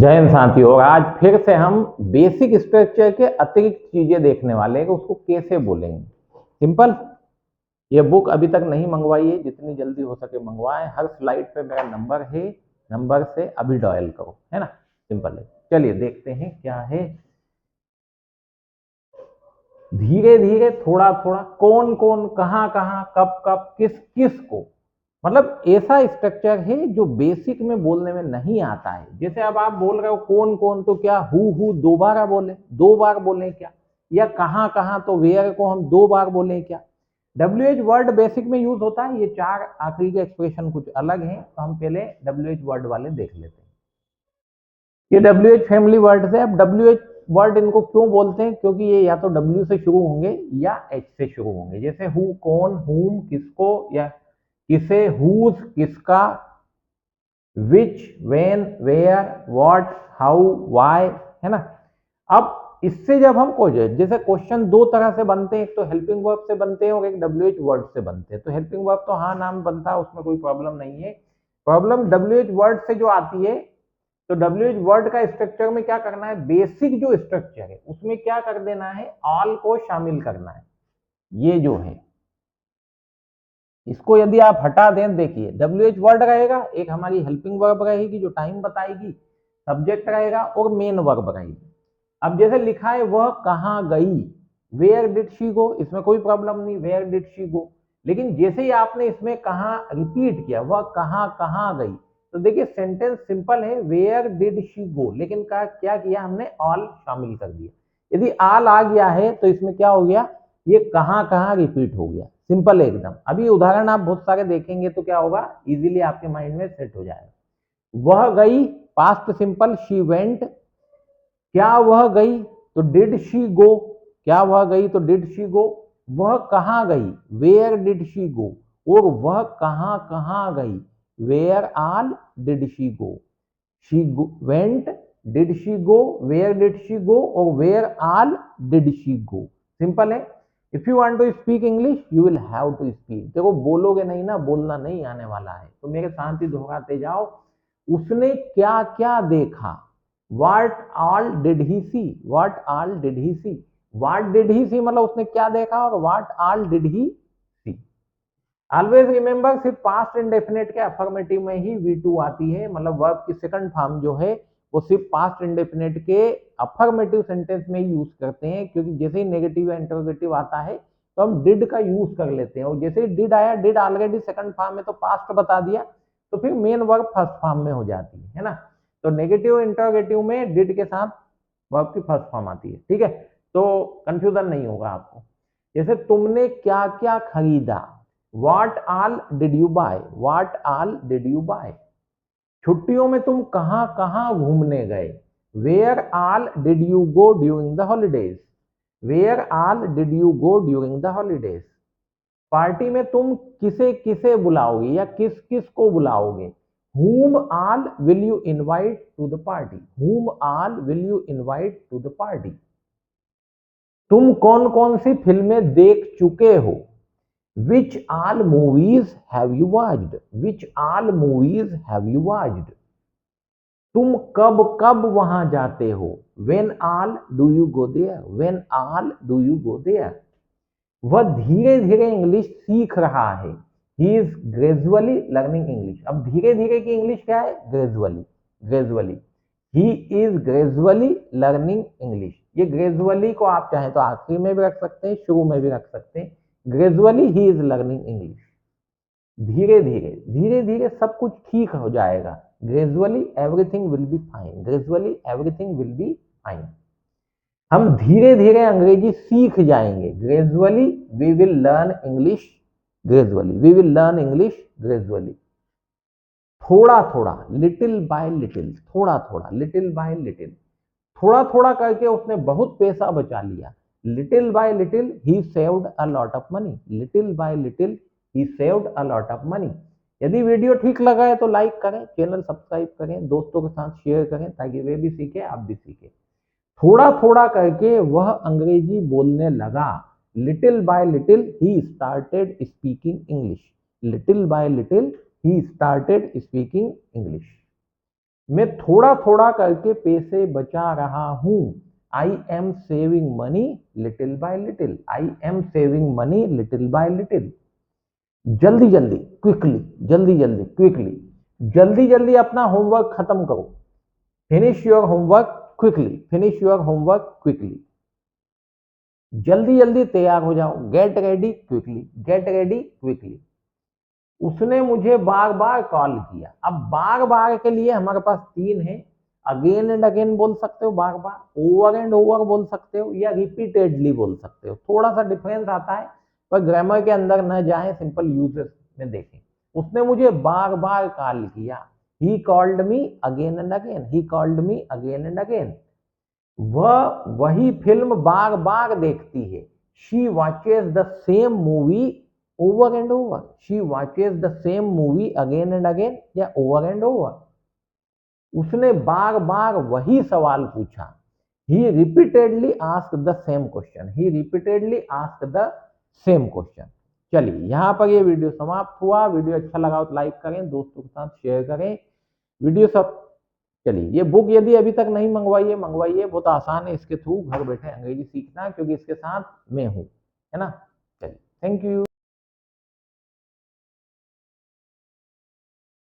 जय हिंद साथियों। और आज फिर से हम बेसिक स्ट्रक्चर के अतिरिक्त चीजें देखने वाले हैं कि उसको कैसे बोलेंगे। सिंपल। ये बुक अभी तक नहीं मंगवाई है, जितनी जल्दी हो सके मंगवाएं। हर स्लाइड पे मेरा नंबर है, नंबर से अभी डायल करो, है ना। सिंपल है। चलिए देखते हैं क्या है। धीरे धीरे थोड़ा थोड़ा कौन कौन कहाँ कहाँ कब कब किस किस को, मतलब ऐसा स्ट्रक्चर है जो बेसिक में बोलने में नहीं आता है। जैसे अब आप बोल रहे हो कौन कौन, तो क्या हु दोबारा बोले, दो बार बोले क्या, या कहाँ कहाँ तो वेयर को हम दो बार बोले क्या। WH वर्ड बेसिक में यूज होता है। ये चार आखिरी के एक्सप्रेशन कुछ अलग हैं, तो हम पहले WH वर्ड वाले देख लेते हैं। ये WH फैमिली वर्ड है। अब WH वर्ड इनको क्यों बोलते हैं, क्योंकि ये या तो W से शुरू होंगे या H से शुरू होंगे। जैसे हु कौन, हुम किसको या किसे, हुज किसका, which when where what how why, है ना। अब इससे जब हम जैसे क्वेश्चन दो तरह से बनते हैं, एक तो हेल्पिंग वर्ब से बनते हैं और एक WH वर्ड से बनते हैं। तो हेल्पिंग वर्ब तो हाँ नाम बनता है, उसमें कोई प्रॉब्लम नहीं है। प्रॉब्लम WH वर्ड से जो आती है, तो WH वर्ड का स्ट्रक्चर में क्या करना है, बेसिक जो स्ट्रक्चर है उसमें क्या कर देना है, ऑल को शामिल करना है। ये जो है इसको यदि आप हटा दें, देखिए WH वर्ड रहेगा, एक हमारी हेल्पिंग वर्ब रहेगी जो टाइम बताएगी, सब्जेक्ट रहेगा और मेन वर्ब रहेगी। अब जैसे लिखा है वह कहाँ गई, वेयर डिड शी गो, इसमें कोई प्रॉब्लम नहीं, वेयर डिड शी गो। लेकिन जैसे ही आपने इसमें कहाँ रिपीट किया, वह कहाँ कहाँ गई, तो देखिए सेंटेंस सिंपल है, वेयर डिड शी गो, लेकिन क्या किया हमने, ऑल शामिल कर दिया। यदि ऑल आ गया है तो इसमें क्या हो गया, ये कहाँ कहाँ रिपीट हो गया। सिंपल है एकदम। अभी उदाहरण आप बहुत सारे देखेंगे तो क्या होगा, इजीली आपके माइंड में सेट हो जाएगा। वह गई, पास्ट सिंपल, शी वेंट। क्या वह गई, तो डिड शी गो, क्या वह गई तो डिड शी गो। वह कहाँ गई, वेयर डिड शी गो, और वह कहाँ कहाँ गई, where all did she go. She went, did she go, where did she go, और where all did she go. Simple है। If you want to speak English you will have to speak. देखो बोलोगे नहीं ना, बोलना नहीं आने वाला है, तो मेरे साथ ही दोहराते जाओ। उसने क्या क्या देखा, What all did he see? What all did he see? What did he see मतलब उसने क्या देखा, और what all did he see? Always remember, सिर्फ पास्ट इंडेफिनेट के अफर्मेटिव में ही V2 आती है, मतलब वर्ब की सेकंड फॉर्म जो है वो सिर्फ पास्ट इंडेफिनेट के अफर्मेटिव सेंटेंस में ही यूज करते हैं। क्योंकि जैसे ही नेगेटिव या इंटरोगेटिव आता है तो हम डिड का यूज कर लेते हैं, और जैसे ही डिड आया, डिड ऑलरेडी सेकंड फॉर्म में तो पास्ट बता दिया, तो फिर मेन वर्ब फर्स्ट फॉर्म में हो जाती है ना। तो नेगेटिव इंटरोगेटिव में डिड के साथ वर्ब की फर्स्ट फॉर्म आती है, ठीक है। तो कंफ्यूजन नहीं होगा आपको। जैसे तुमने क्या क्या खरीदा, What all did you buy? What all did you buy? छुट्टियों में तुम कहां कहां घूमने गए, Where all did you go during the holidays? Where all did you go during the holidays? Party में तुम किसे किसे बुलाओगे या किस किस को बुलाओगे, Whom all will you invite to the party? Whom all will you invite to the party? तुम कौन कौन सी फिल्में देख चुके हो, Which all movies have you watched? Which all movies have you watched? तुम कब कब वहां जाते हो, When all do you go there? When all do you go there? वह धीरे धीरे इंग्लिश सीख रहा है, He is gradually learning English. अब धीरे धीरे की इंग्लिश क्या है, gradually, gradually. He is gradually learning English. ये ग्रेजुअली को आप चाहें तो आखिरी में भी रख सकते हैं, शुरू में भी रख सकते हैं। Gradually he is learning English. धीरे धीरे धीरे धीरे सब कुछ ठीक हो जाएगा, gradually everything will be fine, gradually everything will be fine. हम धीरे धीरे अंग्रेजी सीख जाएंगे, gradually we will learn English, gradually we will learn English gradually. थोड़ा थोड़ा, लिटिल बाय लिटिल, थोड़ा थोड़ा, लिटिल बाय लिटिल, थोड़ा थोड़ा करके उसने बहुत पैसा बचा लिया, little bye little he saved a lot of money, little bye little he saved a lot of money. यदि वीडियो ठीक लगा है तो लाइक करें, चैनल सब्सक्राइब करें, दोस्तों के साथ शेयर करें ताकि वे भी सीखे, आप भी सीखे। थोड़ा थोड़ा करके वह अंग्रेजी बोलने लगा, little bye little he started speaking English, little bye little he started speaking English. मैं थोड़ा थोड़ा करके पैसे बचा रहा हूं। I am saving money little bye little. I am saving money little bye little. जल्दी जल्दी, क्विकली, जल्दी जल्दी, क्विकली, जल्दी जल्दी अपना होमवर्क खत्म करो। Finish your homework quickly, finish your homework quickly. जल्दी जल्दी तैयार हो जाओ, get ready quickly, get ready quickly. उसने मुझे बार बार कॉल किया। अब बार बार के लिए हमारे पास तीन है। अगेन एंड अगेन बोल सकते हो, बार बार, ओवर एंड ओवर बोल सकते हो, या रिपीटेडली बोल सकते हो। थोड़ा सा डिफरेंस आता है, पर ग्रामर के अंदर न जाए, सिंपल यूजेस में देखें। उसने मुझे बार बार कॉल किया। He called me again and again, he called me again and again. वह वही फिल्म बार बार देखती है। She watches the same movie over and over. She watches the same movie again and again, या ओवर एंड ओवर। उसने बार बार वही सवाल पूछा। He repeatedly ask the same question, he repeatedly ask the same question. चलिए यहां पर ये वीडियो समाप्त हुआ। वीडियो अच्छा लगा तो लाइक करें, दोस्तों के साथ शेयर करें वीडियो सब। चलिए ये बुक यदि अभी तक नहीं मंगवाइए, मंगवाइए, बहुत आसान है। इसके थ्रू घर बैठे अंग्रेजी सीखना, क्योंकि इसके साथ मैं हूं, है ना। चलिए, थैंक यू।